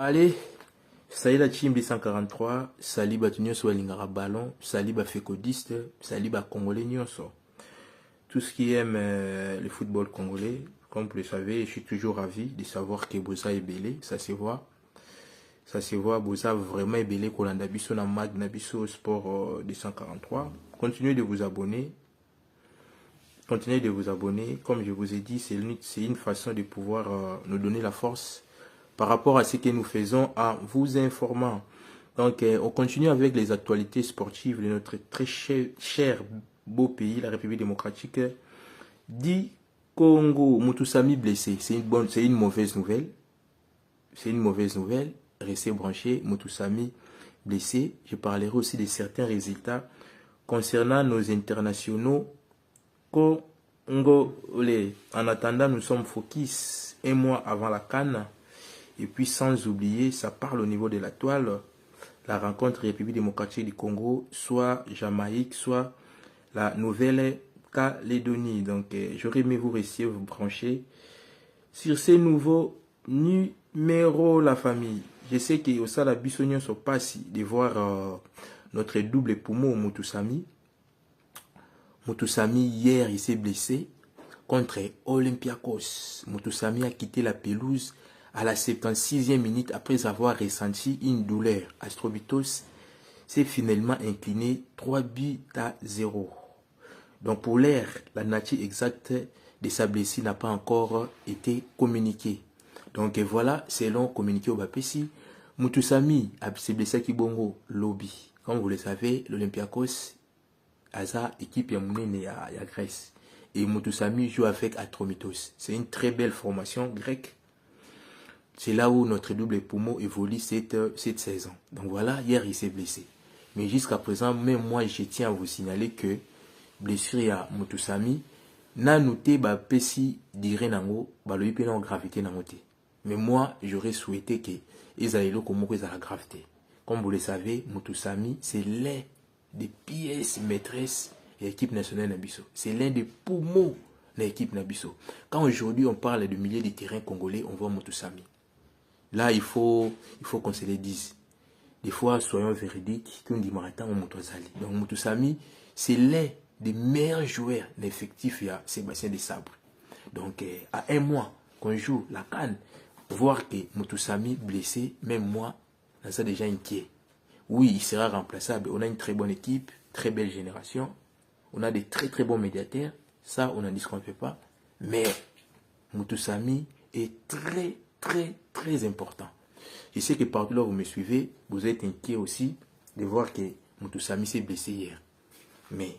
Allez, Saïla Chimbi 143, Saliba Tunyoso Lingara Ballon, Saliba Fécodiste, Saliba Congolais Nyonso. Tout ce qui aime le football congolais, comme vous le savez, je suis toujours ravi de savoir que Boza est belé, ça se voit. Ça se voit, Boza vraiment est belé, Kolanda Bisso na Mag Nabiso Sport 243. Continuez de vous abonner. Continuez de vous abonner. Comme je vous ai dit, c'est une façon de pouvoir nous donner la force par rapport à ce que nous faisons en vous informant. Donc, on continue avec les actualités sportives de notre très cher beau pays, la République démocratique du Congo. Moutoussamy blessé. C'est une mauvaise nouvelle. C'est une mauvaise nouvelle. Restez branchés. Moutoussamy blessé. Je parlerai aussi de certains résultats concernant nos internationaux congolais. En attendant, nous sommes focus un mois avant la CAN. Et puis sans oublier, ça parle au niveau de la toile, la rencontre République démocratique du Congo, soit Jamaïque, soit la Nouvelle-Calédonie. Donc j'aurais aimé vous rester, vous brancher sur ces nouveaux numéros, la famille. Je sais qu'au sein de la Bissonion se passe de voir notre double poumon Moutoussamy. Moutoussamy, hier, il s'est blessé contre Olympiakos. Moutoussamy a quitté la pelouse à la 76e minute après avoir ressenti une douleur. Astrobitos s'est finalement incliné 3-0. Donc pour l'heure, la nature exacte de sa blessure n'a pas encore été communiquée. Donc voilà, selon communiqué au Bapessi, Moutoussamy s'est blessé à Kibongo Lobby. Comme vous le savez, l'Olympiakos a sa équipe à Grèce. Et Moutoussamy joue avec Atromitos. C'est une très belle formation grecque. C'est là où notre double poumon évolue cette saison. Donc voilà, hier il s'est blessé. Mais jusqu'à présent, même moi je tiens à vous signaler que blessure à Moutoussamy n'a noté Bapessi dire nango balobi pe na gravité nango. Mais moi j'aurais souhaité que Ezaïlo comme que la gravité. Comme vous le savez, Moutoussamy c'est l'un des pièces maîtresses de l'équipe nationale Nabiso. C'est l'un des poumons de l'équipe Nabiso. Quand aujourd'hui on parle de milieu de terrain congolais, on voit Moutoussamy. Là, il faut qu'on se le dise. Des fois, soyons véridiques, qu'on dit Maritain ou Moutouazali. Donc, Moutoussamy, c'est l'un des meilleurs joueurs d'effectifs à Sébastien Desabre. Donc, à un mois qu'on joue la CAN, voir que Moutoussamy blessé, même moi, ça déjà inquiet. Oui, il sera remplaçable. On a une très bonne équipe, très belle génération. On a des très très bons médiateurs. Ça, on n'en disconfie pas. Mais Moutoussamy est très important. Je sais que partout là où vous me suivez, vous êtes inquiet aussi de voir que Moutoussamy s'est blessé hier. Mais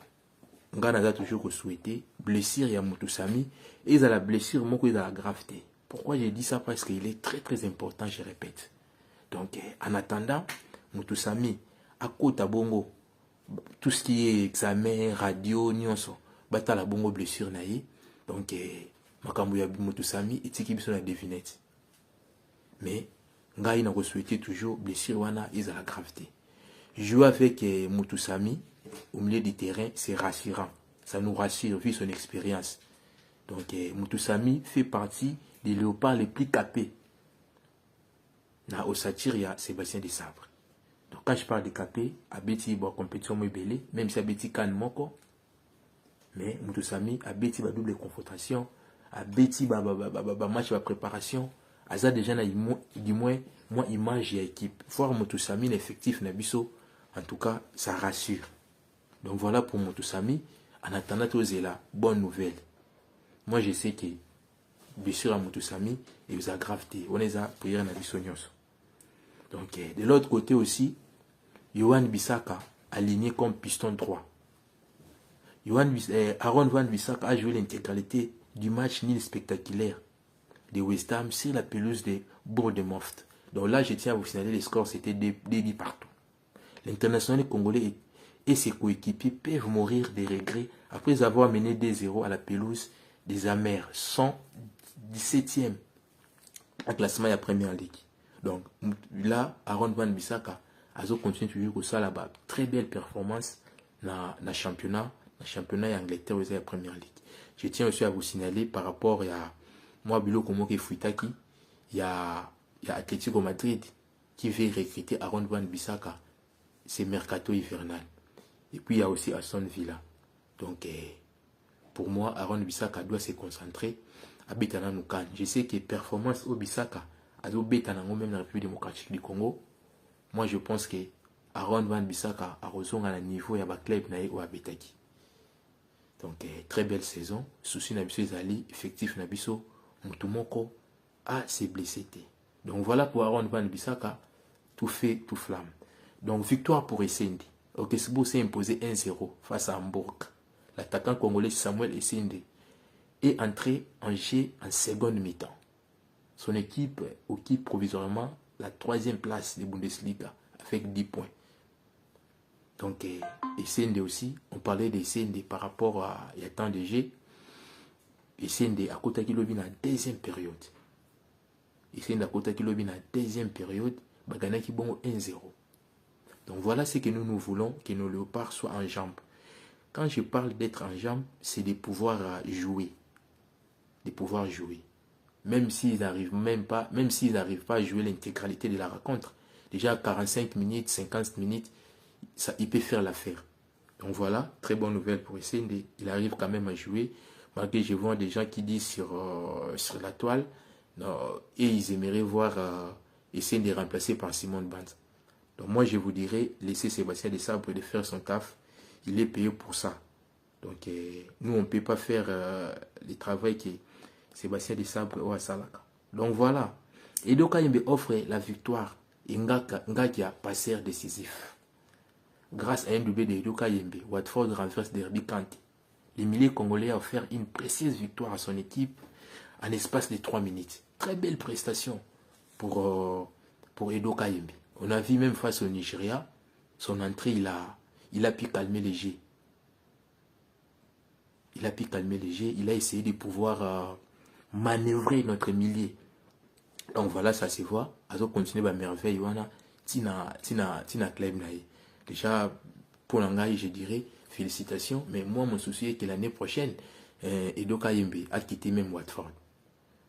on a toujours souhaité blessure à Moutoussamy et à la blessure, moi, à la gravité. Pourquoi j'ai dit ça? Parce qu'il est très important, je répète. Donc, en attendant, Moutoussamy, à côté bongo, tout ce qui est examen, radio, nyonso, bata la bongo blessure naïe. Donc, makambo ya Moutoussamy, et qui sont la devinette. Mais, Ngaï n'a souhaité toujours blessure wana ils à la gravité. Jouer avec Moutoussamy au milieu du terrain, c'est rassurant. Ça nous rassure vu son expérience. Donc, Moutoussamy fait partie des léopards les plus capés. Na Ossatir, il y a Sébastien Desabre. Donc, quand je parle de capés, à Betty, bon, compétition belé, même si à Betty Kan Moko, mais Moutoussamy, à Betty, double confrontation, à Betty, match de préparation. Aza déjà du moins moi image et équipe. Voir Moutoussamy l'effectif Nabiso, en tout cas ça rassure. Donc voilà pour Moutoussamy. En attendant tous là, bonne nouvelle. Moi je sais que bien sûr à Moutoussamy il vous a gravité. On les a prière Nabiso nyonso. Donc de l'autre côté aussi, Yohan Bissaka aligné comme piston droit. Aaron Van Bissaka a joué l'intégralité du match nul spectaculaire de West Ham sur la pelouse de Bourg-de-Moft. Donc là, je tiens à vous signaler, les scores, c'était des buts partout. L'international congolais et ses coéquipiers peuvent mourir de regrets après avoir mené 2-0 à la pelouse des Amers, 117e en classement de la Première Ligue. Donc là, Aaron Van Bissaka a continué toujours comme ça là-bas. Très belle performance dans le championnat d'Angleterre de la Première Ligue. Je tiens aussi à vous signaler par rapport à moi, Bilo Komoke Fuitaki, il y a Atlético Madrid. qui veut recruter Aaron Wan-Bissaka, c'est mercato hivernal. Et puis il y a aussi Aston Villa. Donc pour moi, Aaron Bissaka doit se concentrer à Betana Nukan. Je sais que performance au Bissaka, à Betana même dans la République démocratique du Congo, moi je pense que Aaron Wan-Bissaka a reçu à un niveau et à club ou à Betaki. Donc très belle saison. Souci Nabiso Zali, effectif Nabiso, Mutumoko a ses blessés. Donc voilà pour Aaron Wan-Bissaka, tout fait, tout flamme. Donc victoire pour Essendi. Okesbo s'est imposé 1-0 face à Hambourg. L'attaquant congolais Samuel Essendi est entré en jeu en seconde mi-temps. Son équipe occupe provisoirement la 3e place de Bundesliga avec 10 points. Donc Essendi aussi, on parlait d'Essendi par rapport à il y a tant de jeux. Essendi à côté de l'obin en deuxième période. Essendi à côté de l'obin en deuxième période, Bagana qui bon 1-0. Donc voilà ce que nous voulons, que nos léopards soient en jambes. Quand je parle d'être en jambes, c'est de pouvoir jouer. De pouvoir jouer. Même s'ils n'arrivent pas à jouer l'intégralité de la rencontre. Déjà 45 minutes, 50 minutes, ça, il peut faire l'affaire. Donc voilà, très bonne nouvelle pour Essendi. Il arrive quand même à jouer. Malgré je vois des gens qui disent sur la toile, et ils aimeraient voir Essendi remplacé par Simon Banza. Donc moi je vous dirais, laissez Sébastien Desabre de faire son taf. Il est payé pour ça. Donc nous on ne peut pas faire le travail que Sébastien Desabre ou Salaka. Donc voilà. Edo Kayembe offre la victoire. Et Ngakia passeur décisif. Grâce à un doublé de Edo Kayembe, Watford renverse Derby Kanté. Les milliers congolais a offert une précieuse victoire à son équipe en espace de 3 minutes. Très belle prestation pour Edo Kayembe. On a vu même face au Nigeria, son entrée, il a pu calmer les jeux. Il a pu calmer les jeux. Il a essayé de pouvoir manœuvrer notre milieu. Donc voilà, ça se voit. Azo continue à merveille. Tina club naï. Déjà, pour l'anglais, je dirais félicitations. Mais moi, mon souci est que l'année prochaine, Edo Kayembe a quitté même Watford.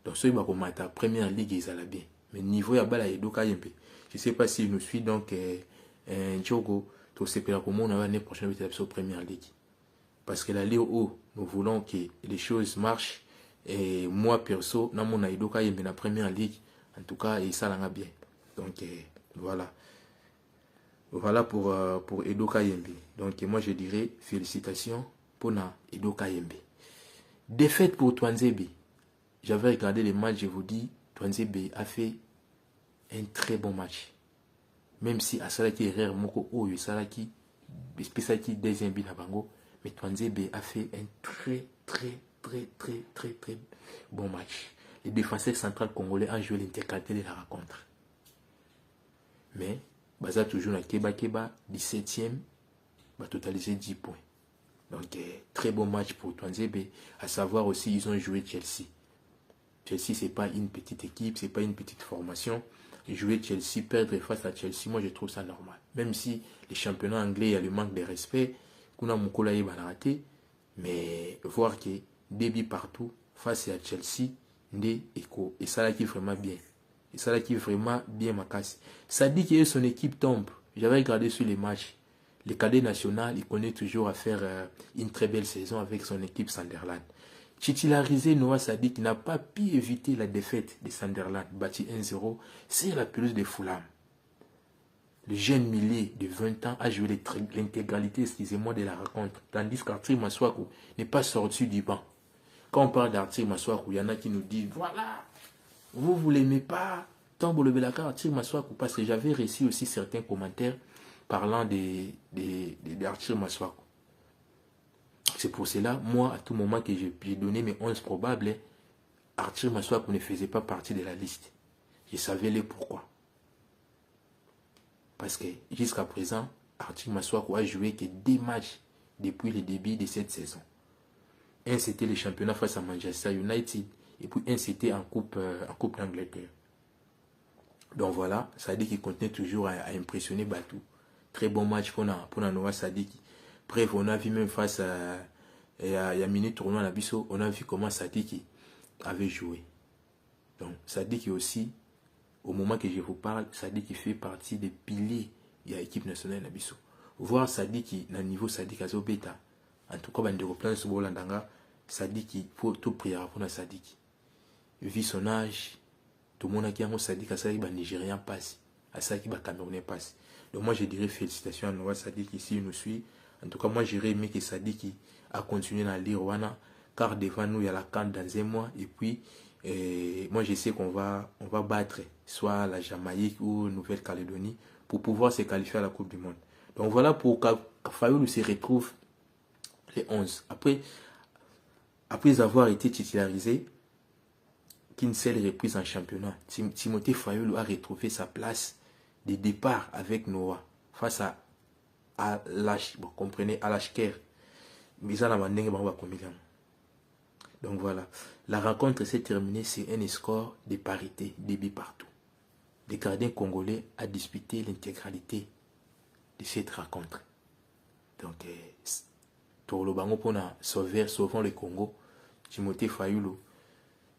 Donc, ce qui va commencer la première ligue, ils allaient bien. Mais niveau ya bala Edo Kayembe. Je ne sais pas s'il nous suit, donc, Djogo, tout ce que on a l'année prochaine, au Première Ligue. Parce que la Ligue haut, nous voulons que les choses marchent. Et moi, perso, dans mon Edo Kayembe, dans la Première Ligue, en tout cas, ça l'a bien. Donc, voilà. Voilà pour Edo Kayembe. Donc, moi, je dirais félicitations pour Edo Kayembe. Défaite pour Twanzebe. J'avais regardé les matchs, je vous dis, Twanzebe a fait un très bon match. Même si Asalaki Herrera Moko Oyo Salaki, spécialité deuxième bin à Bango, mais Twanzebe a fait un très bon match. Les défenseurs centrales congolais ont joué l'intégralité de la rencontre. Mais, Baza toujours à Keba, 17e, va totaliser 10 points. Donc, très bon match pour Twanzebe. À savoir aussi, ils ont joué Chelsea. Chelsea, ce n'est pas une petite équipe, ce n'est pas une petite formation. Jouer Chelsea, perdre face à Chelsea, moi je trouve ça normal. Même si les championnats anglais, il y a le manque de respect, qu'on a Mukola et raté, mais voir que débit partout face à Chelsea, et ça là qui est vraiment bien. Et ça là qui est vraiment bien ma casse. Ça dit que son équipe tombe. J'avais regardé sur les matchs. Le cadet national, il connaît toujours à faire une très belle saison avec son équipe Sunderland. Titularisé Noah Sadik n'a pas pu éviter la défaite de Sunderland, bâti 1-0, c'est la pelouse de Fulham. Le jeune milieu de 20 ans a joué l'intégralité, excusez-moi, de la rencontre, tandis qu'Arthur Maswaku n'est pas sorti du banc. Quand on parle d'Arthur Maswaku, il y en a qui nous disent, voilà, vous ne l'aimez pas, tant le belaka Arthur Maswaku, parce que j'avais reçu aussi certains commentaires parlant d'Arthur Maswaku. C'est pour cela, moi, à tout moment que j'ai donné mes 11 probables, Arthur Maswaku ne faisait pas partie de la liste. Je savais les pourquoi. Parce que jusqu'à présent, Arthur Maswaku a joué que 2 matchs depuis le début de cette saison. Un, c'était le championnat face à Manchester United. Et puis un, c'était en Coupe d'Angleterre. Donc voilà, ça dit qu'il continue toujours à impressionner Batou. Très bon match pour Noah Sadiki. Bref, on a vu même face à Mini Tournoi à Bisso, on a vu comment Sadiki avait joué. Donc, Sadiki aussi au moment que je vous parle, Sadik fait partie des piliers de l'équipe nationale Nabiso. Voir Sadik na niveau Sadik Azobeta. En tout cas, bande plan sur Bolandanga, Sadik faut tout prier pour Sadik. Vu son âge, tout le monde qui a Sadik à ça, il Nigérien passe, à ça qui va Camerounais passe. Donc moi je dirais félicitations à Noah Sadik ici il nous suit. En tout cas, moi j'aurais aimé que Sadik a continué dans l'Irwana, car devant nous il y a la CAN dans un mois et puis moi je sais qu'on va battre soit la Jamaïque ou Nouvelle-Calédonie pour pouvoir se qualifier à la Coupe du Monde. Donc voilà pour que Fayoulou se retrouve les 11. Après avoir été titularisé, qu'une seule reprise en championnat, Timothée Fayoulou a retrouvé sa place de départ avec Noah face à l'Ashker. Mais ça, donc voilà, la rencontre s'est terminée sur un score de parité, des buts partout. Le gardien congolais a disputé l'intégralité de cette rencontre. Donc, pour le bango pour sauvant le Congo, Timothée Fayoulou,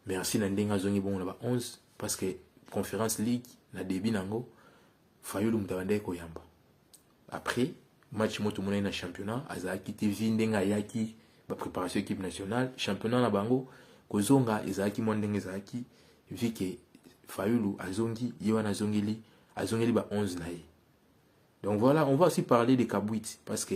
merci Nandenga Zongi bon là 11 parce que Conférence League na début nango Fayoulou mutawande ko yamba. Après match moto mona na championnat azaki TV ndenga yaki ba préparation équipe nationale championnat na bango kozonga ezaki mondenge ezaki vu que Fayoulou azongi yewana zongeli ba 11 na ye. Donc voilà, on va aussi parler de Kabouit parce que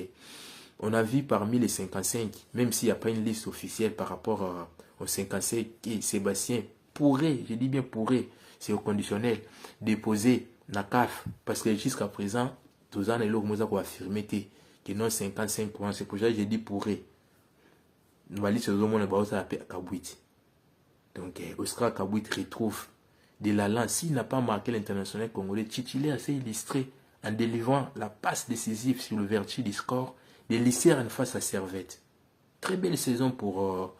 on a vu parmi les 55, même s'il n'y a pas une liste officielle par rapport aux 55, et Sébastien pourrait, je dis bien pourrait, c'est au conditionnel, déposer la CAF. Parce que jusqu'à présent, tous ans, nous avons affirmé que non 55 points. C'est pour ça que je dis pourrait. Nous allons dire que Kabouit. Donc, Oscar Kabouit retrouve de l'allant. S'il n'a pas marqué l'international congolais, titulaire assez illustré en délivrant la passe décisive sur le vertu du score. Les lycéens face à Servette. Très belle saison pour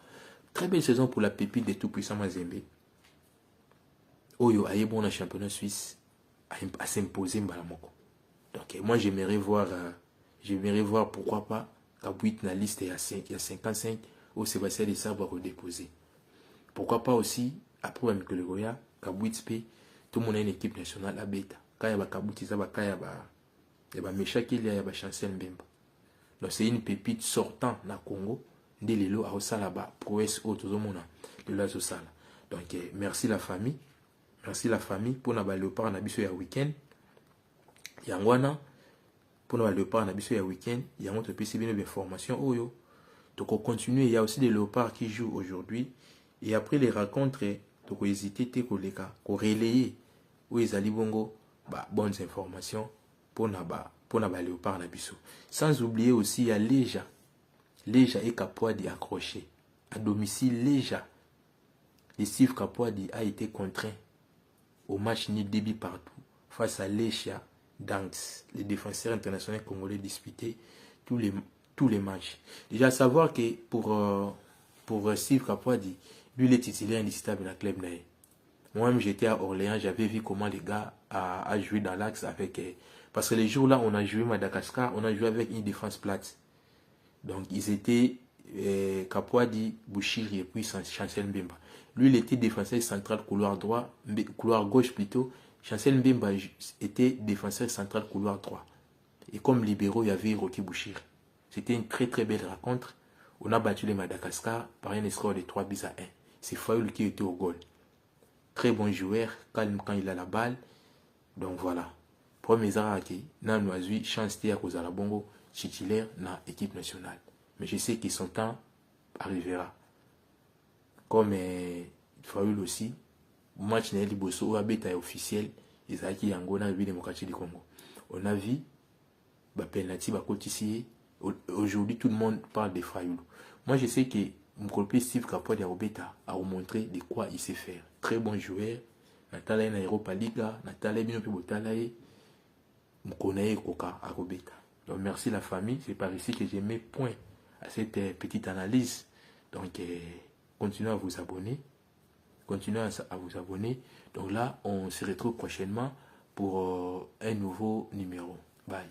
la pépite de tout puissant Mazembe. Oyo a eu bon le championnat suisse à s'imposer Mbalamoko. Donc moi j'aimerais voir pourquoi pas Kabouit na liste il y a 55 où Sébastien Dessart va redéposer. Pourquoi pas aussi après Mikel Goya Kabouit P tout le monde a une équipe nationale à bêta. Quand il y a Kabouit il y a Meshaki il y a Chancel Mbemba. Donc c'est une pépite sortant na Congo de l'élo à Osalaba prouesse autre monde de la Zosala. Donc merci la famille pour na ba léopard na biso ya week-end. Yangwana pour na ba léopard na biso ya week-end, yango to pesi bien information oyo. Donc on continue, il y a aussi des léopards qui jouent aujourd'hui et après les rencontres donc hésiter te koleka ko relayer où ils ali bongo ba bonnes informations pour na ba léopard na biso. Sans oublier aussi il y a Leja et Kapouadi accroché à domicile. Leja et Steve Kapouadi a été contraint au match ni débit partout face à Lecha Danks, les défenseurs internationaux congolais disputés tous les matchs. Déjà savoir que pour Steve Kapouadi, lui il est titulaire indiscutable dans le club naï. Moi-même j'étais à Orléans, j'avais vu comment les gars a joué dans l'axe avec parce que les jours là on a joué Madagascar, on a joué avec une défense plate. Donc ils étaient Kapouadi, Bouchiri et puis Chancel Mbemba. Lui il était défenseur central couloir gauche plutôt. Chancel Mbemba était défenseur central couloir droit. Et comme libéraux, il y avait Rocky Bouchiri. C'était une très très belle rencontre. On a battu les Madagascar par un score de 3-1. C'est Fayoulou qui était au goal. Très bon joueur, calme quand il a la balle. Donc voilà. Premier Zaraki, n'a nous eu chance de cause à la bongo titulaire dans l'équipe nationale. Mais je sais que son temps arrivera. Comme Fayoulou aussi, match n'est liboso ou est officiel, Isaki Yango na démocratie du Congo. On a vu penalty ici. Aujourd'hui tout le monde parle de Fayoulou. Moi je sais que Mkolpe Steve Kapouadi a montré de quoi il sait faire. Très bon joueur. Natala na Europa League, Natala bino pe botalaye. Mkonaye koka à Robeta. Donc merci la famille, c'est par ici que j'ai mis point à cette petite analyse. Donc continuez à vous abonner. Continuez à vous abonner. Donc là, on se retrouve prochainement pour un nouveau numéro. Bye.